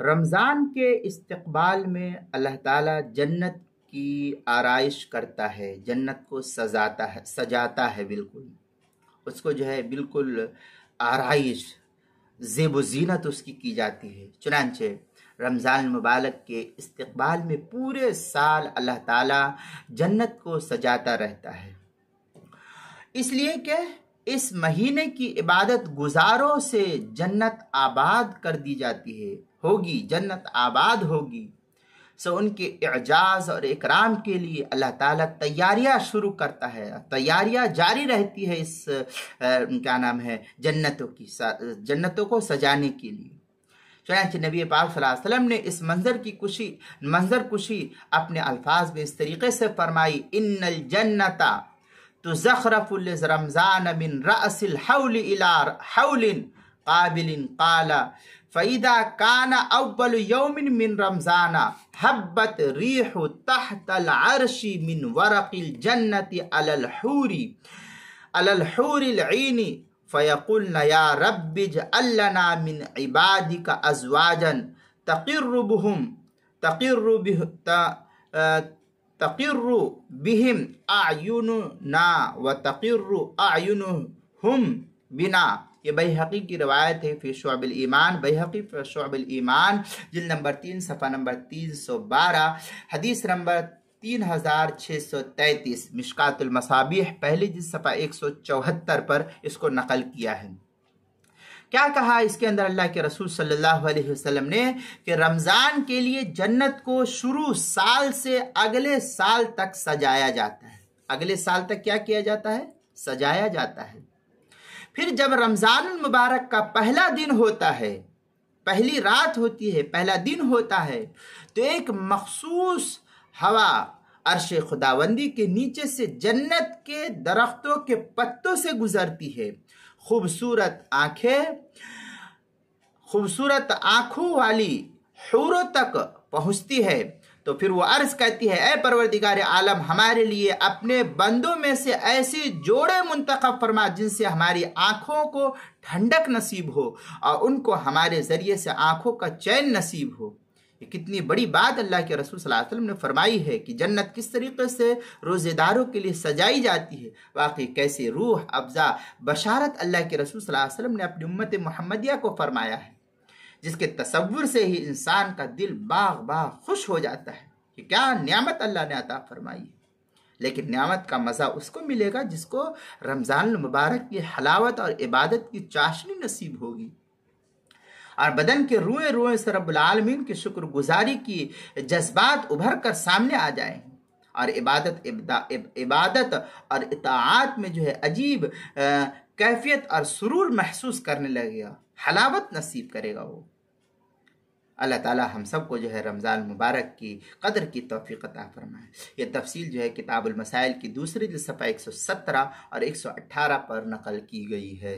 رمضان کے استقبال میں اللہ تعالیٰ جنت کی آرائش کرتا ہے، جنت کو سجاتا ہے، بالکل اس کو جو ہے بالکل آرائش زیب و زینت اس کی جاتی ہے۔ چنانچہ رمضان المبارک کے استقبال میں پورے سال اللہ تعالیٰ جنت کو سجاتا رہتا ہے، اس لیے کہ اس مہینے کی عبادت گزاروں سے جنت آباد کر دی جاتی ہے، ہوگی جنت آباد ہوگی۔ سو ان کے اعجاز اور اکرام کے لیے اللہ تعالیٰ تیاریاں شروع کرتا ہے، تیاریاں جاری رہتی ہے اس جنتوں کو سجانے کے لیے۔ چنانچہ نبی پاک صلی اللہ علیہ وسلم نے اس منظر کشی اپنے الفاظ میں اس طریقے سے فرمائی: ان الجنت تزخرف لرمضان من رأس الحول الى حول قابل قال فإذا كان أول يوم من رمضان هبت ريح تحت العرش من ورق الجنة على الحور العين فيقولن يا رب اجعل لنا من عبادك أزواجا تقر بهم أعيننا وتقر أعينهم بنا۔ یہ بیہقی کی روایت ہے، فی شعب الایمان، بیہقی فی شعب الایمان جلد نمبر 3 صفحہ نمبر 312، حدیث نمبر 3633، مشکات المصابیح پہلی جلد صفحہ 174 پر اس کو نقل کیا ہے۔ کیا کہا اس کے اندر اللہ کے رسول صلی اللہ علیہ وسلم نے کہ رمضان کے لیے جنت کو شروع سال سے اگلے سال تک سجایا جاتا ہے۔ اگلے سال تک کیا کیا جاتا ہے؟ سجایا جاتا ہے۔ پھر جب رمضان المبارک کا پہلا دن ہوتا ہے، پہلی رات ہوتی ہے، پہلا دن ہوتا ہے، تو ایک مخصوص ہوا عرش خداوندی کے نیچے سے جنت کے درختوں کے پتوں سے گزرتی ہے، خوبصورت آنکھوں والی حوروں تک پہنچتی ہے۔ تو پھر وہ عرض کرتی ہے: اے پروردگار عالم، ہمارے لیے اپنے بندوں میں سے ایسی جوڑے منتخب فرما جن سے ہماری آنکھوں کو ٹھنڈک نصیب ہو اور ان کو ہمارے ذریعے سے آنکھوں کا چین نصیب ہو۔ یہ کتنی بڑی بات اللہ کے رسول صلی اللہ علیہ وسلم نے فرمائی ہے کہ جنت کس طریقے سے روزے داروں کے لیے سجائی جاتی ہے۔ واقعی کیسے روح افزا بشارت اللہ کے رسول صلی اللہ علیہ وسلم نے اپنی امت محمدیہ کو فرمایا ہے، جس کے تصور سے ہی انسان کا دل باغ خوش ہو جاتا ہے کہ کیا نعمت اللہ نے عطا فرمائی ہے۔ لیکن نعمت کا مزہ اس کو ملے گا جس کو رمضان المبارک کی حلاوت اور عبادت کی چاشنی نصیب ہوگی، اور بدن کے روئے روئے سے رب العالمین کی شکر گزاری کی جذبات ابھر کر سامنے آ جائیں، اور عبادت اور اطاعات میں جو ہے عجیب کیفیت اور سرور محسوس کرنے لگے گا، حلاوت نصیب کرے گا وہ۔ اللہ تعالیٰ ہم سب کو جو ہے رمضان مبارک کی قدر کی توفیق عطا فرمائے۔ یہ تفصیل جو ہے کتاب المسائل کی دوسری جلد صفحہ 117 اور 118 پر نقل کی گئی ہے۔